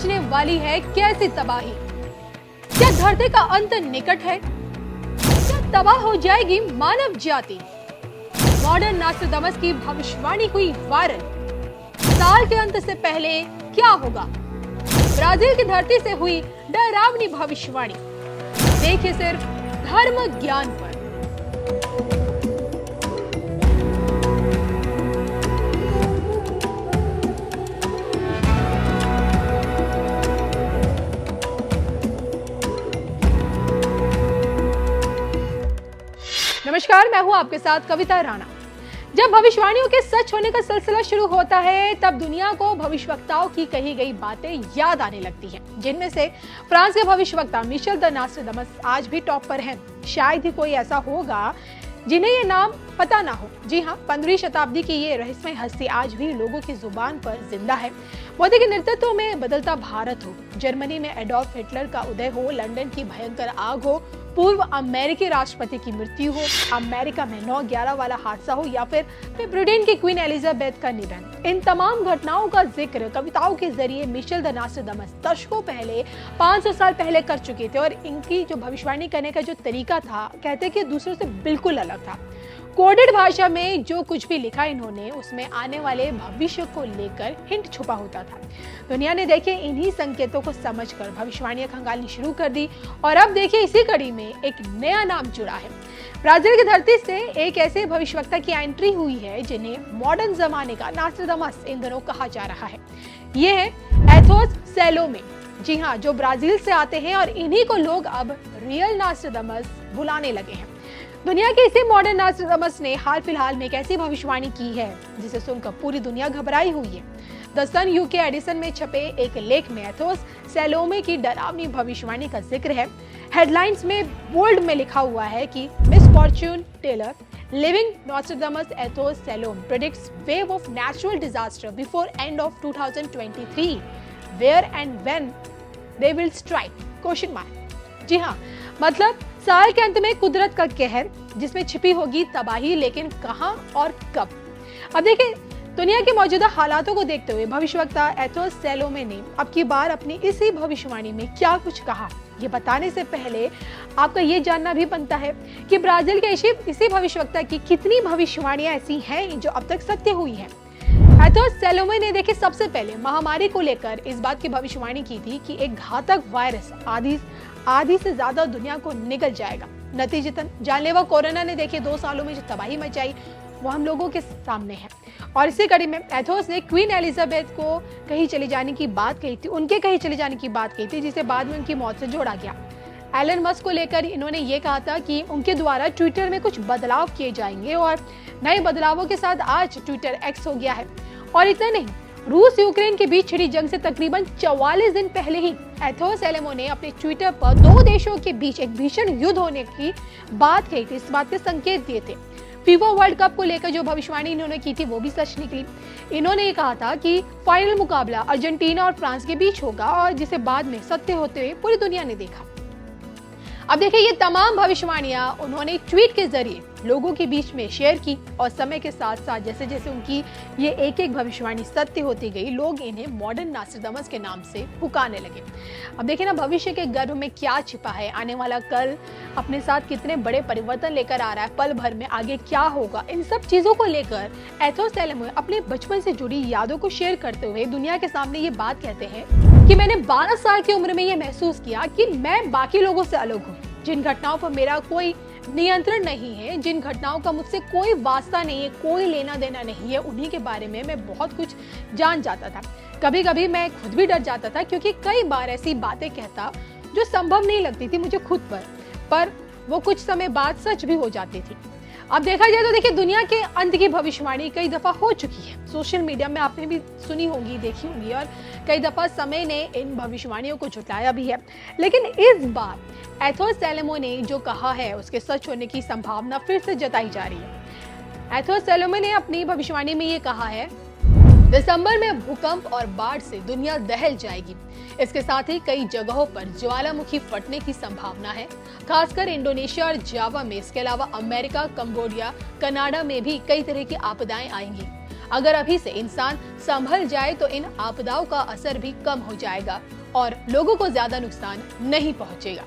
मचने वाली है कैसी तबाही। क्या धरती का अंत निकट है? क्या तबाह हो जाएगी मानव जाति? मॉडर्न नास्ट्राडामस की भविष्यवाणी हुई वायरल। साल के अंत से पहले क्या होगा? ब्राजील की धरती से हुई डरावनी भविष्यवाणी। देखिए सिर्फ धर्म ज्ञान पर। नमस्कार, मैं हूं आपके साथ कविता राणा। जब भविष्यवाणियों के सच होने का सिलसिला शुरू होता है, तब दुनिया को भविष्यवक्ताओं की कही गई बातें याद आने लगती हैं, जिनमें से फ्रांस के भविष्यवक्ता मिशेल द नास्ट्राडामस आज भी टॉप पर हैं। शायद ही कोई ऐसा होगा जिन्हें ये नाम पता ना हो। जी हाँ, 15वीं शताब्दी की ये रहस्यमय हस्ती आज भी लोगों की जुबान पर जिंदा है। मोदी के नेतृत्व में बदलता भारत हो, जर्मनी में एडोल्फ हिटलर का उदय हो, लंदन की भयंकर आग हो, पूर्व अमेरिकी राष्ट्रपति की मृत्यु हो, अमेरिका में 9/11 वाला हादसा हो, या फिर ब्रिटेन की क्वीन एलिजाबेथ का निधन, इन तमाम घटनाओं का जिक्र कविताओं के जरिए मिशेल द नास्ट्राडामस दशकों पहले, 500 साल पहले कर चुके थे। और इनकी जो भविष्यवाणी करने का जो तरीका था, कहते कि दूसरों से बिल्कुल अलग था। कोडेड भाषा में जो कुछ भी लिखा इन्होंने, उसमें आने वाले भविष्य को लेकर हिंट छुपा होता था। दुनिया ने देखिए इन्हीं संकेतों को समझकर भविष्यवाणियां खंगालनी शुरू कर दी। और अब देखिए इसी कड़ी में एक नया नाम जुड़ा है। ब्राजील की धरती से एक ऐसे भविष्यवक्ता की एंट्री हुई है जिन्हें मॉडर्न जमाने का नास्ट्राडामस इन दिनों कहा जा रहा है। ये है एथोस सैलोमे। जी हाँ, जो ब्राजील से आते हैं, और इन्हीं को लोग अब रियल नास्ट्राडामस बुलाने लगे हैं। दुनिया के इसी मॉडर्न नास्ट्राडामस ने हाल फिलहाल में एक ऐसी भविष्यवाणी की है जिसे सुनकर पूरी दुनिया घबराई हुई है। द सन यूके एडिशन में छपे एक लेख में एथोस सैलोमे की डरावनी भविष्यवाणी का जिक्र है। हेडलाइंस में बोल्ड में लिखा हुआ है कि miss fortune teller living Nostradamus Athos Salome predicts wave of natural disaster before end of 2023 where and when they will strike question mark. जी हाँ, मतलब साल के अंत में कुदरत का कहर, जिसमें छिपी होगी तबाही, लेकिन कहां और कब। अब देखिए, दुनिया के मौजूदा हालातों को देखते हुए भविष्यवक्ता एथोस सैलोमे ने अब की बार अपनी इसी भविष्यवाणी में क्या कुछ कहा, ये बताने से पहले आपका ये जानना भी बनता है कि ब्राजील के इसी भविष्यवक्ता की कितनी भविष्यवाणियां ऐसी हैं जो अब तक सत्य हुई हैं। एथोस सैलोमे ने देखिए सबसे पहले महामारी को लेकर इस बात की भविष्यवाणी की थी कि एक घातक वायरस आधी से ज्यादा दुनिया को निगल जाएगा। नतीजतन जानलेवा कोरोना ने देखिए 2 सालों में जो तबाही मचाई, वो हम लोगों के सामने है। और इसी कड़ी में एथोस ने क्वीन एलिजाबेथ को कहीं चले जाने की बात कही थी, उनके कहीं चले जाने की बात कही थी, जिसे बाद में उनकी मौत से जोड़ा गया। एलन मस्क को लेकर इन्होंने ये कहा था कि उनके द्वारा ट्विटर में कुछ बदलाव किए जाएंगे, और नए बदलावों के साथ आज ट्विटर एक्स हो गया है। और इतना नहीं, रूस यूक्रेन के बीच छिड़ी जंग से तकरीबन 44 दिन पहले ही एथोस सैलोमे ने अपने ट्विटर पर 2 देशों के बीच एक भीषण युद्ध होने की बात कही थी, इस बात के संकेत दिए थे। फीफा वर्ल्ड कप को लेकर जो भविष्यवाणी इन्होंने की थी, वो भी सच निकली। इन्होंने ये कहा था कि फाइनल मुकाबला अर्जेंटीना और फ्रांस के बीच होगा, और जिसे बाद में सत्य होते हुए पूरी दुनिया ने देखा। अब देखिए, ये तमाम भविष्यवाणियां उन्होंने ट्वीट के जरिए लोगों के बीच में शेयर की, और समय के साथ साथ जैसे जैसे उनकी ये एक भविष्यवाणी सत्य होती गई, लोग इन्हें मॉडर्न नास्ट्राडामस के नाम से पुकारने लगे। अब देखिए ना, भविष्य के गर्भ में क्या छिपा है, आने वाला कल अपने साथ कितने बड़े परिवर्तन लेकर आ रहा है, पल भर में आगे क्या होगा, इन सब चीजों को लेकर एथोस सैलोमे अपने बचपन से जुड़ी यादों को शेयर करते हुए दुनिया के सामने ये बात कहते हैं कि मैंने 12 साल की उम्र में ये महसूस किया कि मैं बाकी लोगों से अलग हूँ, जिन घटनाओं पर मेरा कोई नियंत्रण नहीं है, जिन घटनाओं का मुझसे कोई वास्ता नहीं है, कोई लेना देना नहीं है, उन्हीं के बारे में मैं बहुत कुछ जान जाता था। कभी कभी मैं खुद भी डर जाता था, क्योंकि कई बार ऐसी बातें कहता जो संभव नहीं लगती थी मुझे खुद पर वो कुछ समय बाद सच भी हो जाती थी। अब देखा जाए तो देखिए, दुनिया के अंत की भविष्यवाणी कई दफा हो चुकी है। सोशल मीडिया में आपने भी सुनी होगी, देखी होगी, और कई दफा समय ने इन भविष्यवाणियों को झुटलाया भी है। लेकिन इस बार एथोस सैलोमे ने जो कहा है, उसके सच होने की संभावना फिर से जताई जा रही है। एथोस सैलोमे ने अपनी भविष्यवाणी में ये कहा है, दिसंबर में भूकंप और बाढ़ से दुनिया दहल जाएगी। इसके साथ ही कई जगहों पर ज्वालामुखी फटने की संभावना है, खासकर इंडोनेशिया और जावा में। इसके अलावा अमेरिका, कंबोडिया, कनाडा में भी कई तरह की आपदाएं आएंगी। अगर अभी से इंसान संभल जाए तो इन आपदाओं का असर भी कम हो जाएगा और लोगों को ज्यादा नुकसान नहीं पहुंचेगा।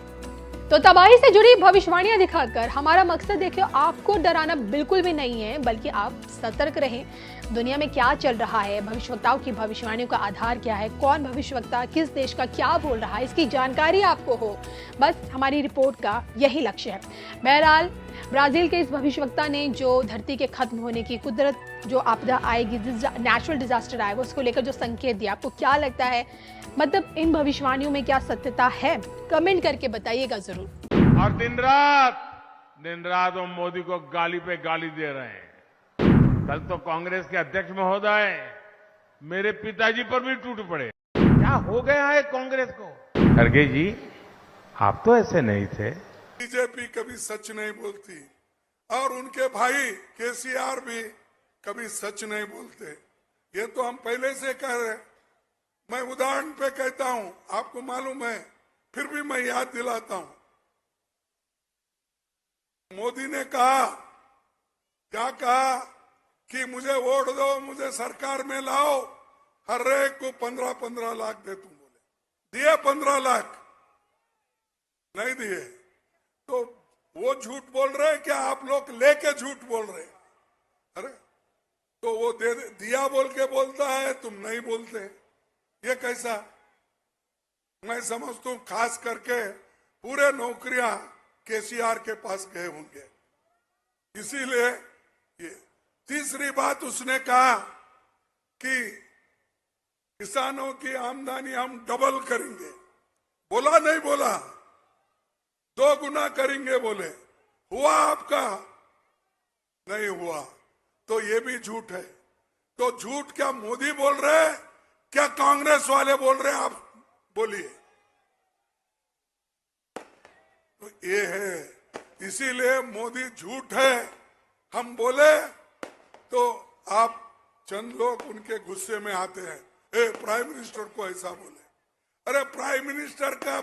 तो तबाही से जुड़ी भविष्यवाणियां दिखाकर हमारा मकसद देखिए आपको डराना बिल्कुल भी नहीं है, बल्कि आप सतर्क रहें। दुनिया में क्या चल रहा है, भविष्यवक्ताओं की भविष्यवाणियों का आधार क्या है, कौन भविष्यवक्ता किस देश का क्या बोल रहा है, इसकी जानकारी आपको हो, बस हमारी रिपोर्ट का यही लक्ष्य है। बहरहाल ब्राजील के इस भविष्यवक्ता ने जो धरती के खत्म होने की, कुदरत जो आपदा आएगी, नेचुरल डिजास्टर आएगा, उसको लेकर जो संकेत दिया, आपको क्या लगता है? मतलब इन भविष्यवाणियों में क्या सत्यता है? कमेंट करके बताइएगा जरूर। और दिन रात वो मोदी को गाली पे गाली दे रहे हैं। कल तो कांग्रेस के अध्यक्ष महोदय मेरे पिताजी पर भी टूट पड़े। क्या हो गया है कांग्रेस को? खड़गे जी, आप तो ऐसे नहीं थे। बीजेपी कभी सच नहीं बोलती और उनके भाई केसीआर भी कभी सच नहीं बोलते। ये तो हम पहले से कह रहे। मैं उदाहरण पे कहता हूं, आपको मालूम है, फिर भी मैं याद दिलाता हूं। मोदी ने कहा, क्या कहा कि मुझे वोट दो, मुझे सरकार में लाओ, हर एक को 15-15 लाख दे तुम। बोले दिए 15 लाख? नहीं दिए। तो वो झूठ बोल रहे, क्या आप लोग लेके झूठ बोल रहे? अरे तो वो दे दिया बोल के बोलता है, तुम नहीं बोलते, ये कैसा? मैं समझता हूं खास करके पूरे नौकरियां केसीआर के पास गए होंगे, इसीलिए ये। तीसरी बात उसने कहा कि किसानों की आमदनी हम डबल करेंगे। बोला नहीं बोला? 2 गुना करेंगे बोले। हुआ आपका? नहीं हुआ। तो ये भी झूठ है। तो झूठ क्या मोदी बोल रहे हैं, क्या कांग्रेस वाले बोल रहे हैं? आप बोलिए। तो ये है, इसीलिए मोदी झूठ है हम बोले तो आप चंद लोग उनके गुस्से में आते हैं, प्राइम मिनिस्टर को ऐसा बोले। अरे प्राइम मिनिस्टर का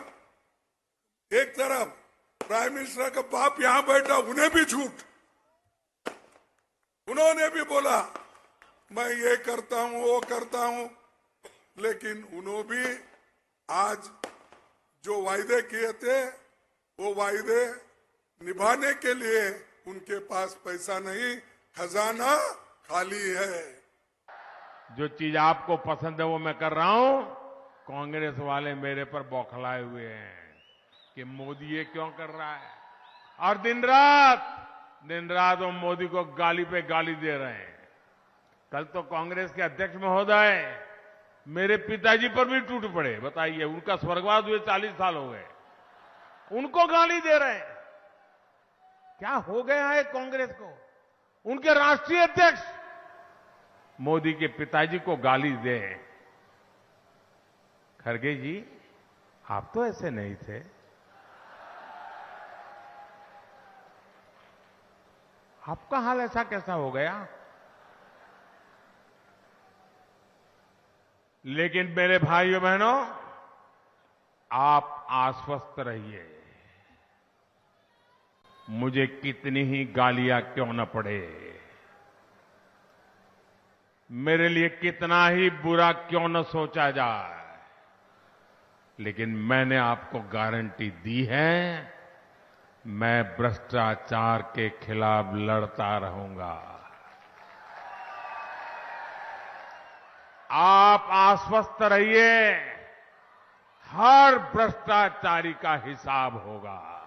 एक तरफ, प्राइम मिनिस्टर का बाप यहां बैठा, उन्हें भी झूठ। उन्होंने भी बोला मैं ये करता हूं, वो करता हूं, लेकिन उन्होंने भी आज जो वायदे किए थे वो वायदे निभाने के लिए उनके पास पैसा नहीं, खजाना खाली है। जो चीज आपको पसंद है वो मैं कर रहा हूं। कांग्रेस वाले मेरे पर बौखलाए हुए हैं कि मोदी ये क्यों कर रहा है, और दिन रात वो मोदी को गाली पे गाली दे रहे हैं। कल तो कांग्रेस के अध्यक्ष महोदय मेरे पिताजी पर भी टूट पड़े। बताइए, उनका स्वर्गवास हुए 40 साल हो गए, उनको गाली दे रहे हैं। क्या हो गया है कांग्रेस को? उनके राष्ट्रीय अध्यक्ष मोदी के पिताजी को गाली दे। खड़गे जी, आप तो ऐसे नहीं थे। आपका हाल ऐसा कैसा हो गया? लेकिन मेरे भाइयों बहनों, आप आश्वस्त रहिए, मुझे कितनी ही गालियां क्यों न पड़े, मेरे लिए कितना ही बुरा क्यों न सोचा जाए, लेकिन मैंने आपको गारंटी दी है, मैं भ्रष्टाचार के खिलाफ लड़ता रहूंगा। आप आश्वस्त रहिए, हर भ्रष्टाचारी का हिसाब होगा।